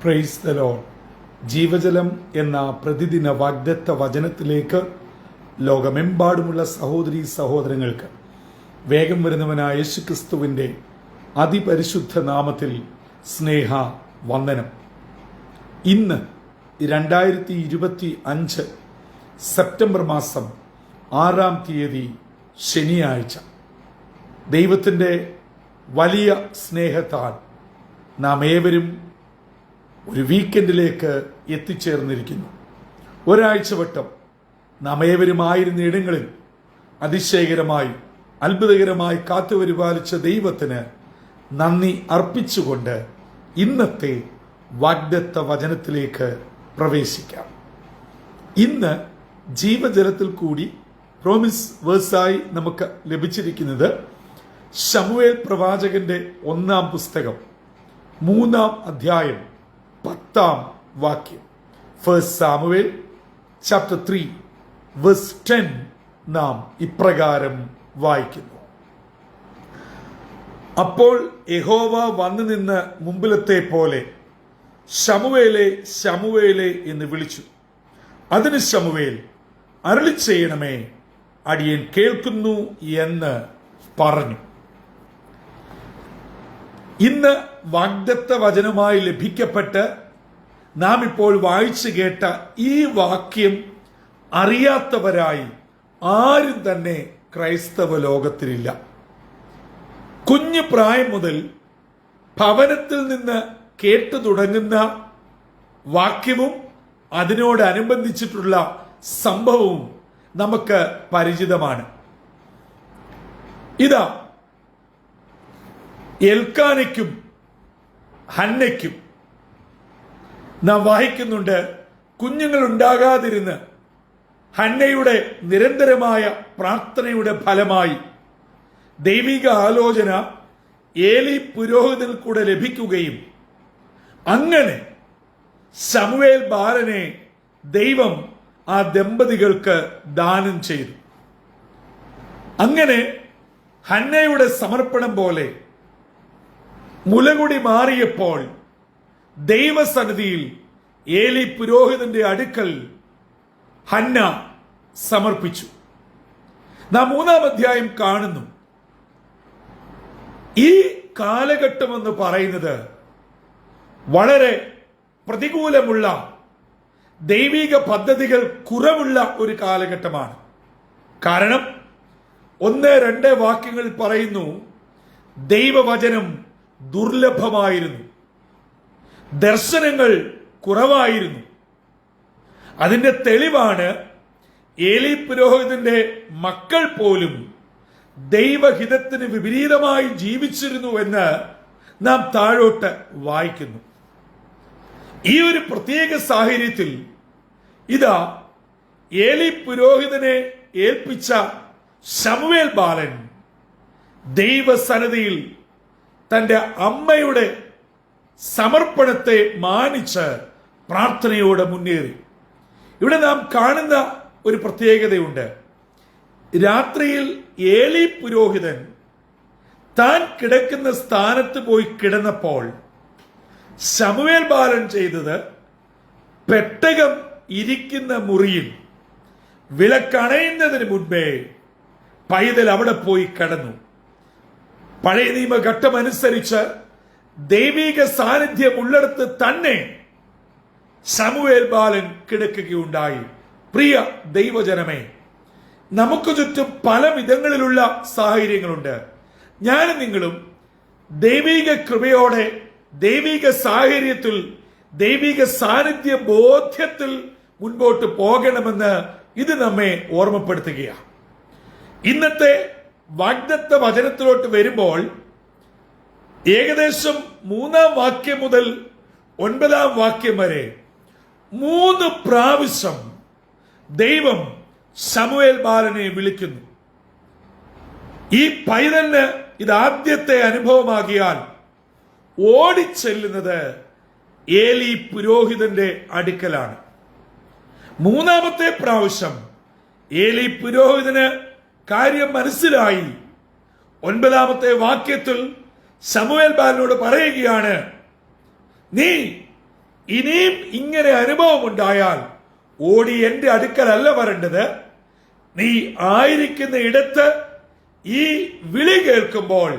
Praise the Lord. ജീവജലം എന്ന പ്രതിദിന വാഗ്ദത്ത വചനത്തിലേക്ക് ലോകമെമ്പാടുമുള്ള സഹോദരീ സഹോദരങ്ങൾക്ക് വേഗം വരുന്നവനായ യേശുക്രിസ്തുവിന്റെ അതിപരിശുദ്ധ നാമത്തിൽ സ്നേഹ വന്ദനം. ഇന്ന് 2025 സെപ്റ്റംബർ മാസം 6-ാം തീയതി ശനിയാഴ്ച. ദൈവത്തിൻ്റെ വലിയ സ്നേഹത്താൽ നാം ഏവരും ഒരു വീക്കെൻഡിലേക്ക് എത്തിച്ചേർന്നിരിക്കുന്നു. ഒരാഴ്ച വട്ടം നാം ഏവരും ആയിരുന്ന ഇടങ്ങളിൽ അതിശയകരമായി അത്ഭുതകരമായി കാത്തുപരിപാലിച്ച ദൈവത്തിന് നന്ദി അർപ്പിച്ചുകൊണ്ട് ഇന്നത്തെ വാഗ്ദത്ത വചനത്തിലേക്ക് പ്രവേശിക്കാം. ഇന്ന് ജീവജലത്തിൽ കൂടി പ്രോമിസ് വേഴ്സായി നമുക്ക് ലഭിച്ചിരിക്കുന്നത് ശമൂവേൽ പ്രവാചകന്റെ 1-ാം പുസ്തകം 3-ാം അധ്യായം 10-ാം വാക്യം. 1 സാമുവേൽ ചാപ്റ്റർ 3 വേഴ്സ് 10 നാം ഇപ്രകാരം വായിക്കുന്നു. അപ്പോൾ യഹോവ വന്നു നിന്ന് മുമ്പിലത്തെ പോലെ ശമൂവേലേ ശമൂവേലേ എന്ന് വിളിച്ചു. അതിന് ശമൂവേൽ അരുളി ചെയ്യണമേ, അടിയൻ കേൾക്കുന്നു എന്ന് പറഞ്ഞു. ഇന്ന് വാഗ്ദത്ത വചനമായി ലഭിക്കപ്പെട്ട് നാം ഇപ്പോൾ വായിച്ചു കേട്ട ഈ വാക്യം അറിയാത്തവരായി ആരും തന്നെ ക്രൈസ്തവ ലോകത്തിലില്ല. കുഞ്ഞു പ്രായം മുതൽ ഭവനത്തിൽ നിന്ന് കേട്ടു തുടങ്ങുന്ന വാക്യവും അതിനോടനുബന്ധിച്ചിട്ടുള്ള സംഭവവും നമുക്ക് പരിചിതമാണ്. ഇതാ എൽക്കാനയ്ക്കും ഹന്നയ്ക്കും നാം വായിക്കുന്നുണ്ട്, കുഞ്ഞുങ്ങൾ ഉണ്ടാകാതിരുന്ന് ഹന്നയുടെ നിരന്തരമായ പ്രാർത്ഥനയുടെ ഫലമായി ദൈവിക ആലോചന ഏലി പുരോഹിതനിൽ കൂടെ ലഭിക്കുകയും അങ്ങനെ ശമൂവേൽ ബാലനെ ദൈവം ആ ദമ്പതികൾക്ക് ദാനം ചെയ്തു. അങ്ങനെ ഹന്നയുടെ സമർപ്പണം പോലെ മുലകുടി മാറിയപ്പോൾ ദൈവസന്നിധിയിൽ ഏലി പുരോഹിതന്റെ അടുക്കൽ ഹന്ന സമർപ്പിച്ചു. നാം 3-ാം അധ്യായം കാണുന്നു. ഈ കാലഘട്ടം എന്ന് പറയുന്നത് വളരെ പ്രതികൂലമുള്ള ദൈവിക പദ്ധതികൾ കുറവുള്ള ഒരു കാലഘട്ടമാണ്. കാരണം 1-2 വാക്യങ്ങൾ പറയുന്നു, ദൈവവചനം ദുർലഭമായിരുന്നു, ദർശനങ്ങൾ കുറവായിരുന്നു. അതിന്റെ തെളിവാണ് ഏലി പുരോഹിതന്റെ മക്കൾ പോലും ദൈവഹിതത്തിന് വിപരീതമായി ജീവിച്ചിരുന്നു എന്ന് നാം താഴോട്ട് വായിക്കുന്നു. ഈ ഒരു പ്രത്യേക സാഹചര്യത്തിൽ ഇതാ ഏലി പുരോഹിതനെ ഏൽപ്പിച്ച ശമൂവേൽ ബാലൻ ദൈവസന്നിധിയിൽ തന്റെ അമ്മയുടെ സമർപ്പണത്തെ മാനിച്ച് പ്രാർത്ഥനയോടെ മുന്നേറി. ഇവിടെ നാം കാണുന്ന ഒരു പ്രത്യേകതയുണ്ട്. രാത്രിയിൽ ഏലി പുരോഹിതൻ താൻ കിടക്കുന്ന സ്ഥാനത്ത് പോയി കിടന്നപ്പോൾ ശമൂവേൽ ബാലൻ ചെയ്തത്, പെട്ടകം ഇരിക്കുന്ന മുറിയിൽ വിളക്കണയുന്നതിന് മുൻപേ പൈതൽ അവിടെ പോയി കിടന്നു. പഴയ നിയമഘട്ടമനുസരിച്ച് ദൈവിക സാന്നിധ്യം ഉള്ളിടത്ത് തന്നെ ശമൂവേൽ ബാലൻ കിടക്കുകയുണ്ടായി. പ്രിയ ദൈവജനമേ, നമുക്ക് ചുറ്റും പല വിധങ്ങളിലുള്ള സാഹചര്യങ്ങളുണ്ട്. ഞാനും നിങ്ങളും ദൈവിക കൃപയോടെ ദൈവിക സാഹചര്യത്തിൽ ദൈവിക സാന്നിധ്യ ബോധ്യത്തിൽ മുൻപോട്ട് പോകണമെന്ന് ഇത് നമ്മെ ഓർമ്മപ്പെടുത്തുകയാണ്. ഇന്നത്തെ വാഗ്ദത്ത വചനത്തിലോട്ട് വരുമ്പോൾ ഏകദേശം 3-ാം വാക്യം മുതൽ 9-ാം വാക്യം വരെ 3 പ്രാവശ്യം ദൈവം ശമൂവേൽ ബാലനെ വിളിക്കുന്നു. ഈ പൈതലിന് ഇത് ആദ്യത്തെ അനുഭവമാകിയാൽ ഓടിച്ചെല്ലുന്നത് ഏലി പുരോഹിതന്റെ അടുക്കലാണ്. 3-ാമത്തെ പ്രാവശ്യം ഏലി പുരോഹിതന് കാര്യം മനസ്സിലായി. 9-ാമത്തെ വാക്യത്തിൽ ശമൂവേൽ ബാലനോട് പറയുകയാണ്, നീ ഇനിയും ഇങ്ങനെ അനുഭവം ഉണ്ടായാൽ ഓടി എന്റെ അടുക്കലല്ല വരേണ്ടത്, നീ ആയിരിക്കുന്ന ഇടത്ത് ഈ വിളി കേൾക്കുമ്പോൾ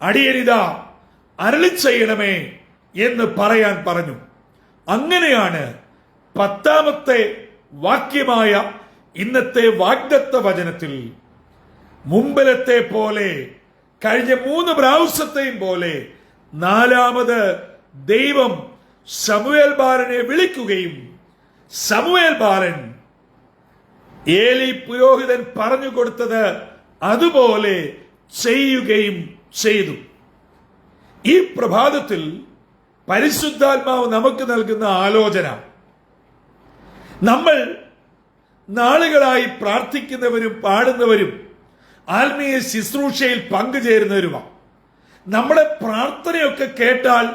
അടിയനിതാ അരുളി ചെയ്യണമേ എന്ന് പറയാൻ പറഞ്ഞു. അങ്ങനെയാണ് 10ാമത്തെ വാക്യമായ ഇന്നത്തെ വാഗ്ദത്ത വചനത്തിൽ മുമ്പിലത്തെ പോലെ കഴിഞ്ഞ 3 പ്രാവശ്യത്തെയും പോലെ 4ാമത് ദൈവം ശമൂവേൽ ബാലനെ വിളിക്കുകയും ശമൂവേൽ ബാലൻ ഏലി പുരോഹിതൻ പറഞ്ഞു കൊടുത്തത് അതുപോലെ ചെയ്യുകയും ചെയ്തു. ഈ പ്രഭാതത്തിൽ പരിശുദ്ധാത്മാവ് നമുക്ക് നൽകുന്ന ആലോചന, നമ്മൾ നാളുകളായി പ്രാർത്ഥിക്കുന്നവരും പാടുന്നവരും ആത്മീയ ശുശ്രൂഷയിൽ പങ്കുചേരുന്നവരുമാണ്. നമ്മുടെ പ്രാർത്ഥനയൊക്കെ കേട്ടാൽ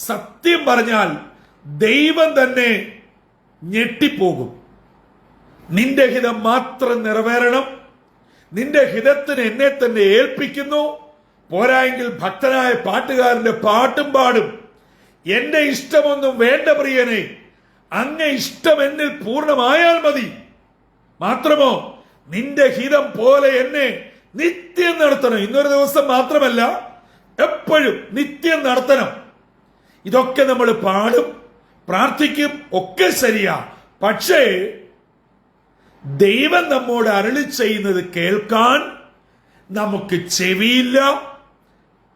സത്യം പറഞ്ഞാൽ ദൈവം തന്നെ ഞെട്ടിപ്പോകും. നിന്റെ ഹിതം മാത്രം നിറവേറണം, നിന്റെ ഹിതത്തിന് എന്നെ തന്നെ ഏൽപ്പിക്കുന്നു, പോരായെങ്കിൽ ഭക്തനായ പാട്ടുകാരന്റെ പാട്ടും പാടും. എന്റെ ഇഷ്ടമൊന്നും വേണ്ട പ്രിയനെ, അങ്ങ് ഇഷ്ടം എന്നിൽ പൂർണ്ണമായാൽ മതി. മാത്രമോ നിന്റെ ഹിതം പോലെ എന്നെ നിത്യം നടത്തണം. ഇന്നൊരു ദിവസം മാത്രമല്ല, എപ്പോഴും നിത്യം നടത്തണം. ഇതൊക്കെ നമ്മൾ പാടും, പ്രാർത്ഥിക്കും, ഒക്കെ ശരിയാ. പക്ഷേ ദൈവം നമ്മോട് അരുളി ചെയ്യുന്നത് കേൾക്കാൻ നമുക്ക് ചെവിയില്ല,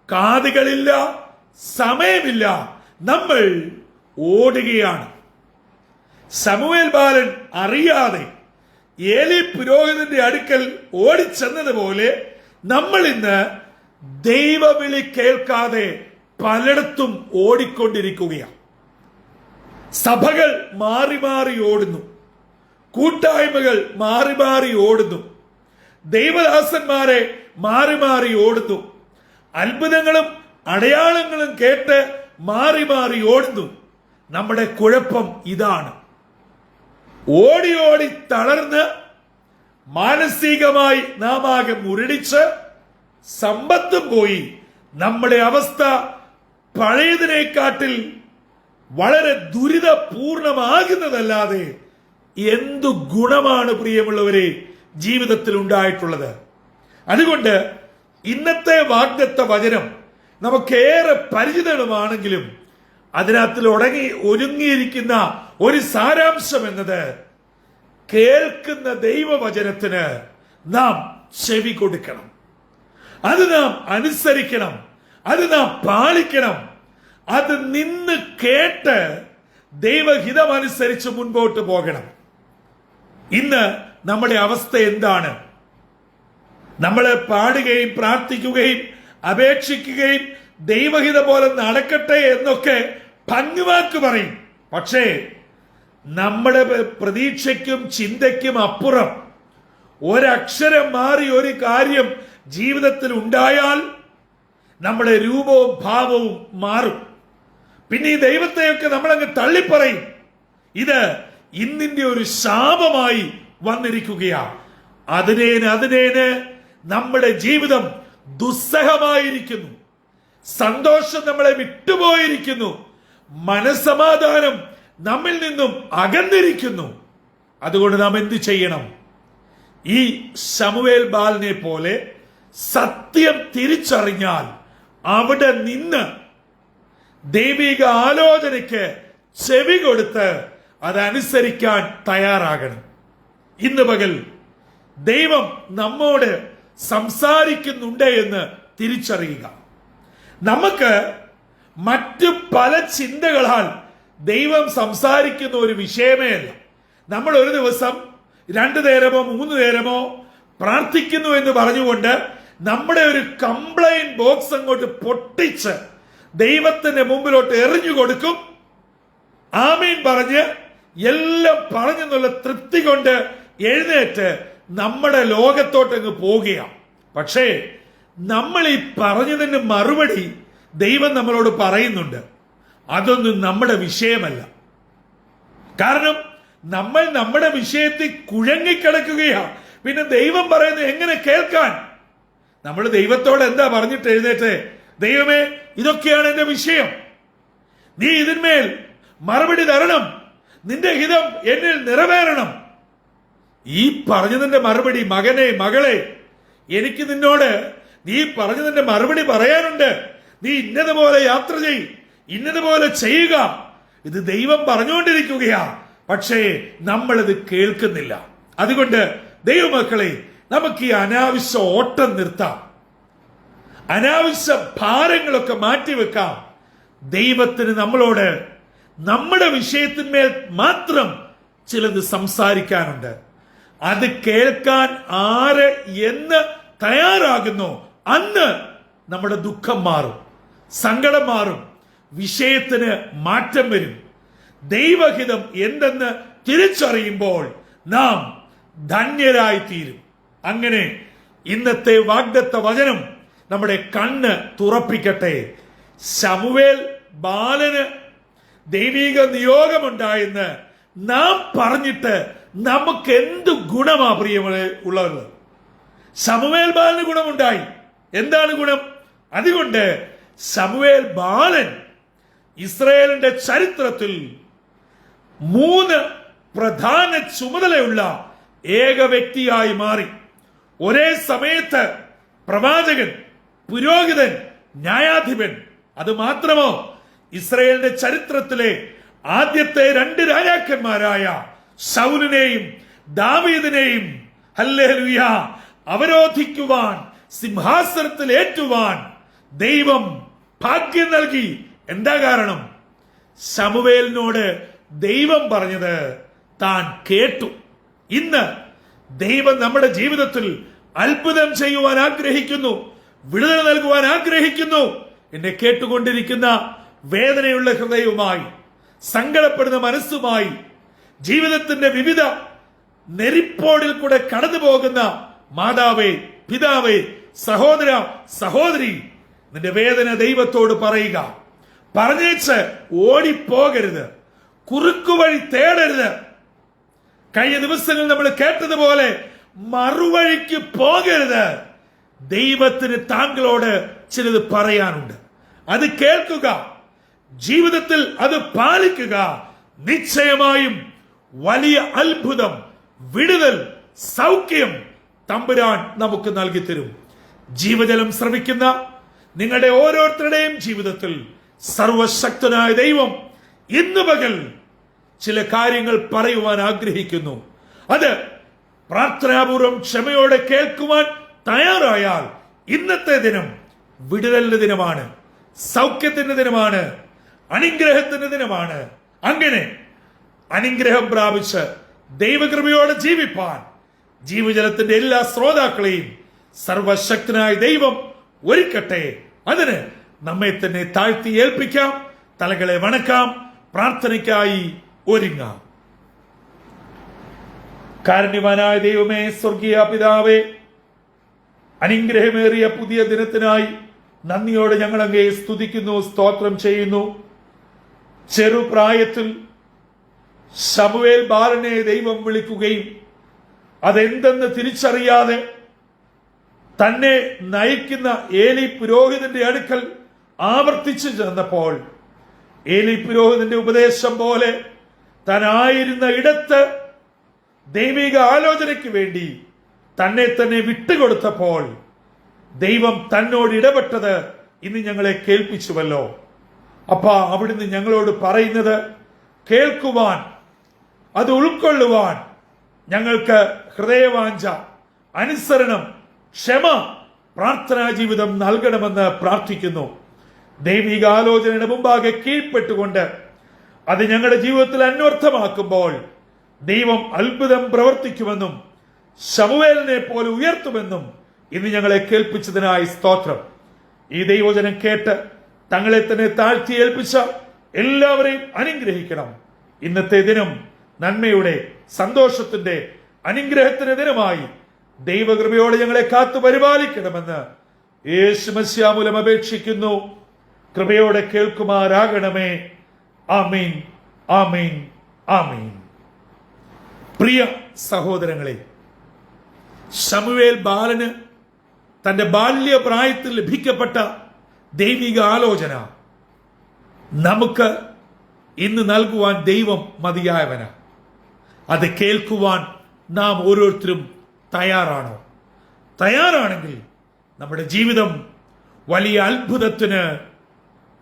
കാതുകളില്ല, സമയമില്ല. നമ്മൾ ഓടുകയാണ്. ശമൂവേൽ ബാലൻ അറിയാതെ ഏലി പുരോഹിതന്റെ അടുക്കൽ ഓടിച്ചെന്നതുപോലെ നമ്മൾ ഇന്ന് ദൈവവിളി കേൾക്കാതെ പലയിടത്തും ഓടിക്കൊണ്ടിരിക്കുകയാണ്. സഭകൾ മാറി മാറി ഓടുന്നു, കൂട്ടായ്മകൾ മാറി മാറി ഓടുന്നു, ദൈവദാസന്മാരെ മാറി മാറി ഓടുന്നു, അത്ഭുതങ്ങളും അടയാളങ്ങളും കേട്ട് മാറി മാറി ഓടുന്നു. നമ്മുടെ കുഴപ്പം ഇതാണ്. ഓടി ഓടി തളർന്ന് മാനസികമായി നാം ആകെ മുരടിച്ച് സമ്പത്തും പോയി നമ്മുടെ അവസ്ഥ പഴയതിനെക്കാട്ടിൽ വളരെ ദുരിതപൂർണമാകുന്നതല്ലാതെ എന്തു ഗുണമാണ് പ്രിയമുള്ളവരെ ജീവിതത്തിൽ ഉണ്ടായിട്ടുള്ളത്? അതുകൊണ്ട് ഇന്നത്തെ വാഗ്ദത്ത വചനം നമുക്കേറെ പരിചിതമാണെങ്കിലും അതിനകത്തിൽ ഒരുങ്ങിയിരിക്കുന്ന ഒരു സാരാംശം എന്നത്, കേൾക്കുന്ന ദൈവവചനത്തിന് നാം ചെവി കൊടുക്കണം, അത് നാം അനുസരിക്കണം, അത് നാം പാലിക്കണം, അത് നിന്ന് കേട്ട് ദൈവഹിതമനുസരിച്ച് മുൻപോട്ട് പോകണം. ഇന്ന് നമ്മുടെ അവസ്ഥ എന്താണ്? നമ്മൾ പാടുകയും പ്രാർത്ഥിക്കുകയും അപേക്ഷിക്കുകയും ദൈവഹിത പോലെ നടക്കട്ടെ എന്നൊക്കെ ഭംഗിവാക്ക് പറയും. പക്ഷേ നമ്മുടെ പ്രതീക്ഷയ്ക്കും ചിന്തയ്ക്കും അപ്പുറം ഒരക്ഷരം മാറി ഒരു കാര്യം ജീവിതത്തിൽ ഉണ്ടായാൽ നമ്മുടെ രൂപവും ഭാവവും മാറും. പിന്നെ ഈ ദൈവത്തെയൊക്കെ നമ്മളങ്ങ് തള്ളിപ്പറയും. ഇത് ഇന്നിന്റെ ഒരു ശാപമായി വന്നിരിക്കുകയാണ്. അതിനേന് നമ്മുടെ ജീവിതം ദുസ്സഹമായിരിക്കുന്നു, സന്തോഷം നമ്മളെ വിട്ടുപോയിരിക്കുന്നു, മനസ്സമാധാനം നമ്മിൽ നിന്നും അകന്നിരിക്കുന്നു. അതുകൊണ്ട് നാം എന്ത് ചെയ്യണം? ഈ ശമൂവേൽ ബാലനെ പോലെ സത്യം തിരിച്ചറിഞ്ഞാൽ അവിടെ നിന്ന് ദൈവിക ആലോചനയ്ക്ക് ചെവി കൊടുത്ത് അതനുസരിക്കാൻ തയ്യാറാകണം. ഇന്ന് പകൽ ദൈവം നമ്മോട് സംസാരിക്കുന്നുണ്ട് എന്ന് തിരിച്ചറിയുക. നമുക്ക് മറ്റു പല ചിന്തകളാൽ ദൈവം സംസാരിക്കുന്ന ഒരു വിഷയമേ അല്ല. നമ്മൾ ഒരു ദിവസം 2 നേരമോ 3 നേരമോ പ്രാർത്ഥിക്കുന്നു എന്ന് പറഞ്ഞുകൊണ്ട് നമ്മുടെ ഒരു കംപ്ലൈന്റ് ബോക്സ് അങ്ങോട്ട് പൊട്ടിച്ച് ദൈവത്തിന്റെ മുമ്പിലോട്ട് എറിഞ്ഞു കൊടുക്കും. ആമീൻ പറഞ്ഞ് എല്ലാം പറഞ്ഞെന്നുള്ള തൃപ്തി കൊണ്ട് എഴുന്നേറ്റ് നമ്മുടെ ലോകത്തോട്ടങ്ങ് പോവുകയാണ്. പക്ഷേ നമ്മൾ ഈ പറഞ്ഞതിന് മറുപടി ദൈവം നമ്മളോട് പറയുന്നുണ്ട്. അതൊന്നും നമ്മുടെ വിഷയമല്ല. കാരണം നമ്മൾ നമ്മുടെ വിഷയത്തിൽ കുഴങ്ങിക്കിടക്കുകയാണ്. പിന്നെ ദൈവം പറയുന്നത് എങ്ങനെ കേൾക്കാൻ? നമ്മൾ ദൈവത്തോട് എന്താ പറഞ്ഞിട്ട് എഴുന്നേറ്റ്, ദൈവമേ ഇതൊക്കെയാണ് എന്റെ വിഷയം, നീ ഇതിന്മേൽ മറുപടി തരണം. നിന്റെ ഹിതം എന്നിൽ നിറവേറണം. ഈ പറഞ്ഞതിന്റെ മറുപടി, മകനെ മകളെ, എനിക്ക് നിന്നോട് നീ പറഞ്ഞതിന്റെ മറുപടി പറയാനുണ്ട്. നീ ഇന്നതുപോലെ യാത്ര ചെയ്, ഇന്നതുപോലെ ചെയ്യുക. ഇത് ദൈവം പറഞ്ഞുകൊണ്ടിരിക്കുകയാ. പക്ഷേ നമ്മളിത് കേൾക്കുന്നില്ല. അതുകൊണ്ട് ദൈവമക്കളെ, നമുക്ക് ഈ അനാവശ്യ ഓട്ടം നിർത്താം. അനാവശ്യ ഭാരങ്ങളൊക്കെ മാറ്റിവെക്കാം. ദൈവത്തിന് നമ്മളോട് നമ്മുടെ വിഷയത്തിന്മേൽ മാത്രം ചിലത് സംസാരിക്കാനുണ്ട്. അത് കേൾക്കാൻ ആര് എന്ന് തയ്യാറാകുന്നു, അന്ന് നമ്മുടെ ദുഃഖം മാറും, സങ്കടം മാറും, വിഷയത്തിന് മാറ്റം വരും. ദൈവഹിതം എന്തെന്ന് തിരിച്ചറിയുമ്പോൾ നാം ധന്യരായി തീരും. അങ്ങനെ ഇന്നത്തെ വാഗ്ദത്ത വചനം നമ്മുടെ കണ്ണ് തുറപ്പിക്കട്ടെ. ശമൂവേൽ ബാലന് ദൈവിക നിയോഗമുണ്ടായെന്ന് നാം പറഞ്ഞിട്ട് നമുക്ക് എന്ത് ഗുണമാ പ്രിയമുള്ളവർ? ശമൂവേൽ ബാലന് ഗുണമുണ്ടായി. എന്താണ് ഗുണം? അതുകൊണ്ട് ശമൂവേൽ ബാലൻ ഇസ്രായേലിന്റെ ചരിത്രത്തിൽ 3 പ്രധാന ചുമതലയുള്ള ഏക വ്യക്തിയായി മാറി. ഒരേ സമയത്ത് പ്രവാചകൻ, പുരോഹിതൻ, ന്യായാധിപൻ. അത് മാത്രമോ, ഇസ്രായേലിന്റെ ചരിത്രത്തിലെ ആദ്യത്തെ 2 രാജാക്കന്മാരായ ശൗലിനെയും ദാവീദിനെയും ഹല്ലേലൂയ അവരോധിക്കുവാൻ, സിംഹാസനത്തിൽ ഏറ്റുവാൻ ദൈവം ഭാഗ്യം നൽകി. എന്താ കാരണം? ശമൂവേലിനോട് ദൈവം പറഞ്ഞത് താൻ കേട്ടു. ഇന്ന് ദൈവം നമ്മുടെ ജീവിതത്തിൽ അത്ഭുതം ചെയ്യുവാൻ ആഗ്രഹിക്കുന്നു, വിടുതൽ നൽകുവാൻ ആഗ്രഹിക്കുന്നു. എന്നെ കേട്ടുകൊണ്ടിരിക്കുന്ന വേദനയുള്ള ഹൃദയവുമായി, സങ്കടപ്പെടുന്ന മനസ്സുമായി, ജീവിതത്തിന്റെ വിവിധ നെരിപ്പോടിൽ കൂടെ കടന്നു പോകുന്ന മാതാവേ, പിതാവേ, സഹോദര, സഹോദരി, നിന്റെ വേദന ദൈവത്തോട് പറയുക. പറഞ്ഞേച്ച് ഓടിപ്പോകരുത്, കുറുക്കുവഴി തേടരുത്. കഴിഞ്ഞ ദിവസങ്ങളിൽ നമ്മൾ കേട്ടതുപോലെ മറുവഴിക്ക് പോകരുത്. ദൈവത്തിന് താങ്കളോട് ചിലത് പറയാനുണ്ട്. അത് കേൾക്കുക, ജീവിതത്തിൽ അത് പാലിക്കുക. നിശ്ചയമായും വലിയ അത്ഭുതം, വിടുതൽ, സൗഖ്യം തമ്പുരാൻ നമുക്ക് നൽകി തരും. ജീവജലം ശ്രവിക്കുന്ന നിങ്ങളുടെ ഓരോരുത്തരുടെയും ജീവിതത്തിൽ സർവശക്തനായ ദൈവം ഇന്ന് പകൽ ചില കാര്യങ്ങൾ പറയുവാൻ ആഗ്രഹിക്കുന്നു. അത് പ്രാർത്ഥനാപൂർവം ക്ഷമയോടെ കേൾക്കുവാൻ തയ്യാറായാൽ ഇന്നത്തെ ദിനം വിടുതലിന്റെ ദിനമാണ്, സൗഖ്യത്തിന്റെ ദിനമാണ്, അനുഗ്രഹത്തിന്റെ ദിനമാണ്. അങ്ങനെ അനുഗ്രഹം പ്രാപിച്ച് ദൈവകൃപയോടെ ജീവിപ്പാൻ ജീവജലത്തിന്റെ എല്ലാ ശ്രോതാക്കളെയും സർവശക്തനായ ദൈവം ഒരുക്കട്ടെ. അതിന് നമ്മെ തന്നെ താഴ്ത്തി ഏൽപ്പിക്കാം, തലകളെ വണക്കാം, പ്രാർത്ഥനയ്ക്കായി ഒരുങ്ങാം. കാരുണ്യവാനായ ദൈവമേ, സ്വർഗീയ പിതാവേ, അനുഗ്രഹമേറിയ പുതിയ ദിനത്തിനായി നന്ദിയോടെ ഞങ്ങൾ അങ്ങയെ സ്തുതിക്കുന്നു, സ്തോത്രം ചെയ്യുന്നു. ചെറുപ്രായത്തിൽ ശമൂവേൽ ബാലനെ ദൈവം വിളിക്കുകയും അതെന്തെന്ന് തിരിച്ചറിയാതെ തന്നെ നയിക്കുന്ന ഏലി പുരോഹിതന്റെ അടുക്കൽ ആവർത്തിച്ചു ചെന്നപ്പോൾ ഏലി പുരോഹിതന്റെ ഉപദേശം പോലെ താനായിരുന്ന ഇടത്ത് ദൈവിക ആലോചനയ്ക്ക് വേണ്ടി തന്നെ തന്നെ വിട്ടുകൊടുത്തപ്പോൾ ദൈവം തന്നോട് ഇടപെട്ടത് ഇന്ന് ഞങ്ങളെ കേൾപ്പിച്ചുവല്ലോ. അപ്പ അവിടുന്ന് ഞങ്ങളോട് പറയുന്നത് കേൾക്കുവാൻ, അത് ഉൾക്കൊള്ളുവാൻ ഞങ്ങൾക്ക് ഹൃദയവാഞ്ച, അനുസരണം, ക്ഷമ, പ്രാർത്ഥനാ ജീവിതം നൽകണമെന്ന് പ്രാർത്ഥിക്കുന്നു. ദൈവിക ആലോചനയുടെ മുമ്പാകെ കീഴ്പ്പെട്ടുകൊണ്ട് അത് ഞങ്ങളുടെ ജീവിതത്തിൽ അന്വർത്ഥമാക്കുമ്പോൾ ദൈവം അത്ഭുതം പ്രവർത്തിക്കുമെന്നും ശമൂവേലിനെ പോലെ ഉയർത്തുമെന്നും ഇന്ന് ഞങ്ങളെ കേൾപ്പിച്ചതിനായി സ്തോത്രം. ഈ ദൈവവചനം കേട്ട് തങ്ങളെ തന്നെ താഴ്ത്തി ഏൽപ്പിച്ച എല്ലാവരെയും അനുഗ്രഹിക്കണം. ഇന്നത്തെ ദിനം നന്മയുടെ, സന്തോഷത്തിന്റെ, അനുഗ്രഹത്തിന്റെ ദിനമായി ദൈവകൃപയോടെ ഞങ്ങളെ കാത്തു പരിപാലിക്കണമെന്ന് യേശുമശിഹാമൂലം അപേക്ഷിക്കുന്നു. കൃപയോടെ കേൾക്കുമാറാകണമേ. ആമീൻ, ആമീൻ, ആമീൻ. പ്രിയ സഹോദരങ്ങളെ, ശമൂവേൽ ബാലന് തന്റെ ബാല്യപ്രായത്തിൽ ലഭിക്കപ്പെട്ട ദൈവിക ആലോചന നമുക്ക് ഇന്ന് നൽകുവാൻ ദൈവം മതിയായവനാ. അത് കേൾക്കുവാൻ നാം ഓരോരുത്തരും തയ്യാറാണോ? തയ്യാറാണെങ്കിൽ നമ്മുടെ ജീവിതം വലിയ അത്ഭുതത്തിന്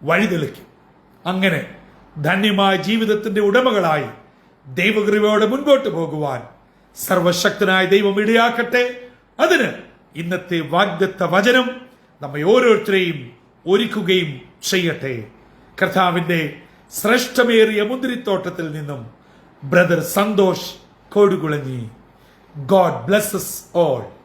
വഴിതെളിക്കും. അങ്ങനെ ധന്യമായ ജീവിതത്തിന്റെ ഉടമകളായി ദൈവകൃപയോടെ മുൻപോട്ട് പോകുവാൻ സർവശക്തനായ ദൈവം ഇടയാക്കട്ടെ. അതിന് ഇന്നത്തെ വാഗ്ദത്ത വചനം നമ്മെ ഓരോരുത്തരെയും ഒരുക്കുകയും ചെയ്യട്ടെ. കർത്താവിന്റെ ശ്രേഷ്ഠമേറിയ മുന്തിരിത്തോട്ടത്തിൽ നിന്നും brother Santhosh Kodukulanji. God blesses all.